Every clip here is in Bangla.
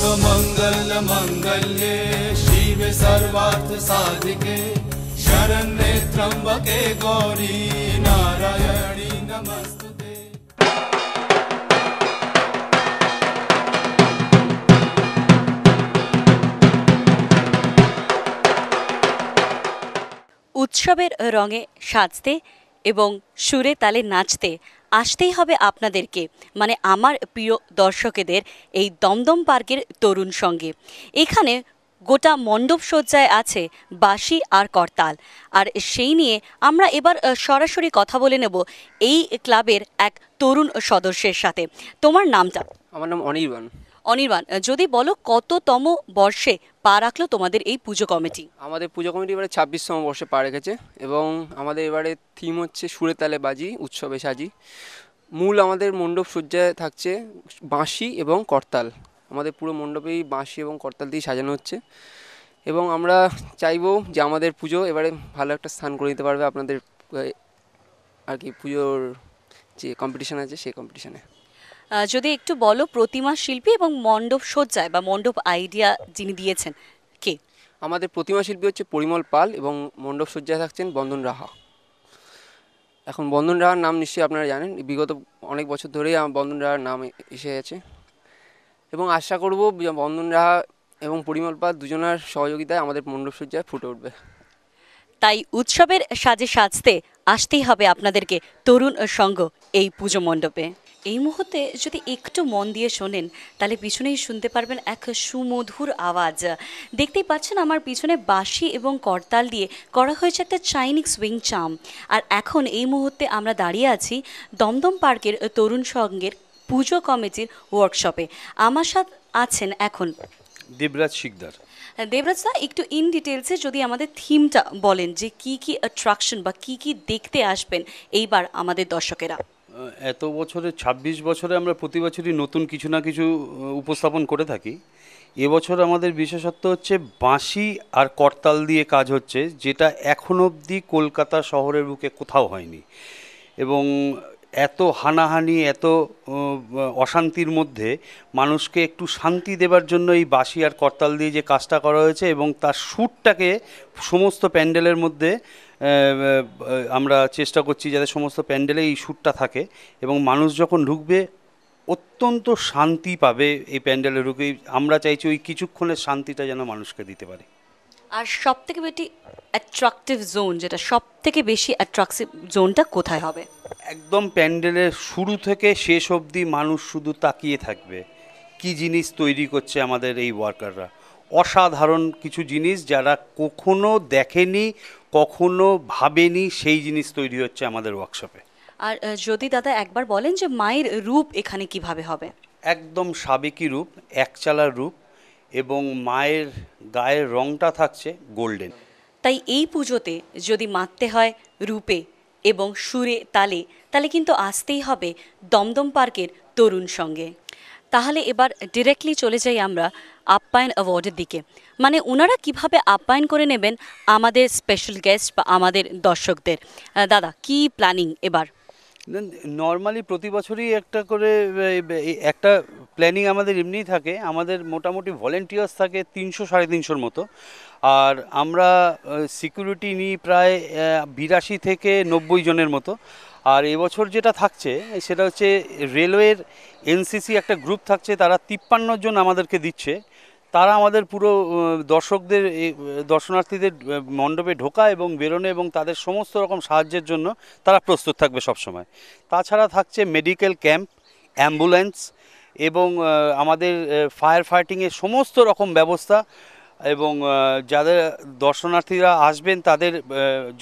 सर्वमंगल मंगल्ये शिवे सर्वार्थ साधिके शरण्ये त्र्यंबके गौरी नारायणी नमस्तुते। उत्सवेर रंगे साजते এবং সুরে তালে নাচতে আসতেই হবে আপনাদেরকে, মানে আমার প্রিয় দর্শকদের এই দমদম পার্কের তরুণ সঙ্গে। এখানে গোটা মণ্ডপ সজ্জায় আছে বাঁশি আর করতাল, আর সেই নিয়ে আমরা এবার সরাসরি কথা বলে নেব এই ক্লাবের এক তরুণ সদস্যের সাথে। তোমার নামটা? আমার নাম অনির্বাণ। অনির্বাণ, যদি বলো কততম বর্ষে পা রাখলো তোমাদের এই পুজো কমিটি? আমাদের পুজো কমিটি এবারে 26তম বর্ষে পা রেখেছে এবং আমাদের এবারে থিম হচ্ছে সুরে তালে বাজি উৎসবে সাজি। মূল আমাদের মণ্ডপ সজ্জায় থাকছে বাঁশি এবং করতাল। আমাদের পুরো মণ্ডপেই বাঁশি এবং করতাল দিয়ে সাজানো হচ্ছে এবং আমরা চাইবো যে আমাদের পুজো এবারে ভালো একটা স্থান করে নিতে পারবে আপনাদের আর কি পুজোর যে কম্পিটিশান আছে সেই কম্পিটিশানে। যদি একটু বলো প্রতিমা শিল্পী এবং মণ্ডপ সজ্জায় বা মণ্ডপ আইডিয়া যিনি দিয়েছেন কে? আমাদের প্রতিমা শিল্পী হচ্ছে পরিমল পাল এবং মণ্ডপ সজ্জায় থাকছেন বন্দন রাহা। এখন বন্দন রাহার নাম নিশ্চয়ই আপনারা জানেন, বিগত অনেক বছর ধরেই বন্দন রাহার নাম এসে গেছে এবং আশা করব বন্দন রাহা এবং পরিমল পাল দুজনের সহযোগিতায় আমাদের মণ্ডপ সজ্জায় ফুটে উঠবে। তাই উৎসবের সাজে সাজতে আসতেই হবে আপনাদেরকে তরুণ সঙ্গ এই পুজো মণ্ডপে। এই মুহূর্তে যদি একটু মন দিয়ে শোনেন তাহলে পিছনেই শুনতে পারবেন এক সুমধুর আওয়াজ। দেখতেই পাচ্ছেন আমার পিছনে বাঁশি এবং করতাল দিয়ে করা হয়েছে একটা চাইনিজ সুইং চাম। আর এখন এই মুহূর্তে আমরা দাঁড়িয়ে আছি দমদম পার্কের তরুণ সঙ্গের পুজো কমিটির ওয়ার্কশপে। আমার সাথে আছেন এখন দেবরাজ শিকদার। দেবরাজ দা, একটু ইন ডিটেলসে যদি আমাদের থিমটা বলেন যে কি কি অ্যাট্রাকশন বা কি কি দেখতে আসবেন এইবার আমাদের দর্শকেরা। এত বছরে 26 বছরে আমরা প্রতি বছরই নতুন কিছু না কিছু উপস্থাপন করে থাকি। এবছর আমাদের বিশেষত্ব হচ্ছে বাঁশি আর করতাল দিয়ে কাজ হচ্ছে, যেটা এখন অবধি কলকাতা শহরের বুকে কোথাও হয়নি এবং এত হানাহানি এত অশান্তির মধ্যে মানুষকে একটু শান্তি দেবার জন্য এই বাঁশি আর করতাল দিয়ে যে কাজটা করা হয়েছে এবং তার শ্যুটটাকে সমস্ত প্যান্ডেলের মধ্যে আমরা চেষ্টা করছি যাতে সমস্ত প্যান্ডেলে এই শ্যুটটা থাকে এবং মানুষ যখন ঢুকবে অত্যন্ত শান্তি পাবে এই প্যান্ডেলে ঢুকে। আমরা চাইছি ওই কিছুক্ষণের শান্তিটা যেন মানুষকে দিতে পারে। আর সব থেকে বেশি অ্যাট্রাকটিভ জোন, যেটা সব থেকে বেশি অ্যাট্রাকটিভ জোনটা কোথায় হবে? একদম প্যান্ডেলের শুরু থেকে শেষ অবধি মানুষ শুধু তাকিয়ে থাকবে কি জিনিস তৈরি করছে আমাদের এই ওয়ার্কাররা। অসাধারণ কিছু জিনিস যারা কখনো দেখেনি কখনো ভাবেনি সেই জিনিস তৈরি হচ্ছে আমাদের ওয়ার্কশপে। আর যদি দাদা একবার বলেন যে মায়ের রূপ এখানে কিভাবে হবে? একদম সাবেকি রূপ, একচালার রূপ এবং মায়ের গায়ের রংটা থাকছে গোল্ডেন। তাই এই পুজোতে যদি মাততে হয় রূপে এবং সুরে তালে, তাহলে কিন্তু আসতেই হবে দমদম পার্কের তরুণ সঙ্গে। তাহলে এবার ডিরেক্টলি চলে যাই আমরা আপ্যায়ন অ্যাওয়ার্ডের দিকে। মানে ওনারা কিভাবে আপ্যায়ন করে নেবেন আমাদের স্পেশাল গেস্ট বা আমাদের দর্শকদের। দাদা, কি প্ল্যানিং এবার? নর্মালি প্রতি বছরই একটা প্ল্যানিং আমাদের এমনিই থাকে। আমাদের মোটামুটি ভলেন্টিয়ার্স থাকে 300-350 মতো, আর আমরা সিকিউরিটি নিই প্রায় 82 থেকে 90 জনের মতো। আর এবছর যেটা থাকছে সেটা হচ্ছে রেলওয়ের এনসিসি একটা গ্রুপ থাকছে, তারা 53 জন আমাদেরকে দিচ্ছে। তারা আমাদের পুরো দর্শনার্থীদের মণ্ডপে ঢোকা এবং বেরোনো এবং তাদের সমস্ত রকম সাহায্যের জন্য তারা প্রস্তুত থাকবে সবসময়। তাছাড়া থাকছে মেডিকেল ক্যাম্প, অ্যাম্বুলেন্স এবং আমাদের ফায়ার ফাইটিংয়ের সমস্ত রকম ব্যবস্থা এবং যাদের দর্শনার্থীরা আসবেন তাদের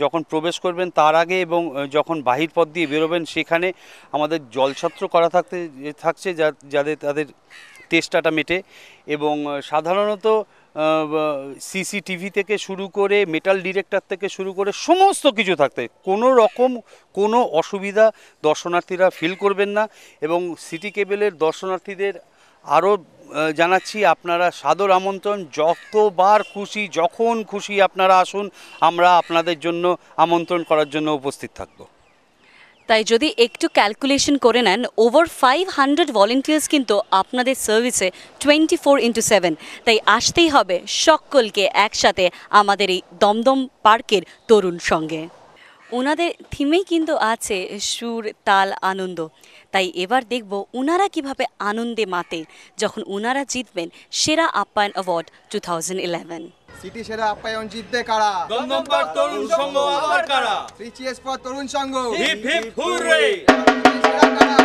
যখন প্রবেশ করবেন তার আগে এবং যখন বাহির পথ দিয়ে বেরোবেন সেখানে আমাদের জলছত্র করা থাকছে যাদের তাদের তেষ্টাটা মেটে এবং সাধারণত সিসিটিভি থেকে শুরু করে মেটাল ডিটেক্টর থেকে শুরু করে সমস্ত কিছু থাকতে কোনো রকম কোনো অসুবিধা দর্শনার্থীরা ফিল করবেন না। এবং সিটি কেবলের দর্শনার্থীদের আরও জানাচ্ছি, আপনারা সাদর আমন্ত্রণ, যতবার খুশি যখন খুশি আপনারা আসুন, আমরা আপনাদের জন্য আমন্ত্রণ করার জন্য উপস্থিত থাকব। তাই যদি একটু ক্যালকুলেশন করে নেন, ওভার 500 ভলেন্টিয়ার্স কিন্তু আপনাদের সার্ভিসে 24/7। তাই আসতেই হবে সকলকে একসাথে আমাদের এই দমদম পার্কের তরুণ সঙ্গে। ওনাদের থিমেই কিন্তু আছে সুর, তাল, আনন্দ। তাই এবার দেখব ওনারা কিভাবে আনন্দে মাতে যখন ওনারা জিতবেন সেরা আপ্যায়ন অ্যাওয়ার্ড 2011। সিটি সেরা আপ্যায়ন জিতবে কারা? দমদম পার্ক তরুণ সংঘ আবার কারা? Three cheers for Tarun Sangha. Hip hip hooray. সেরা কারা?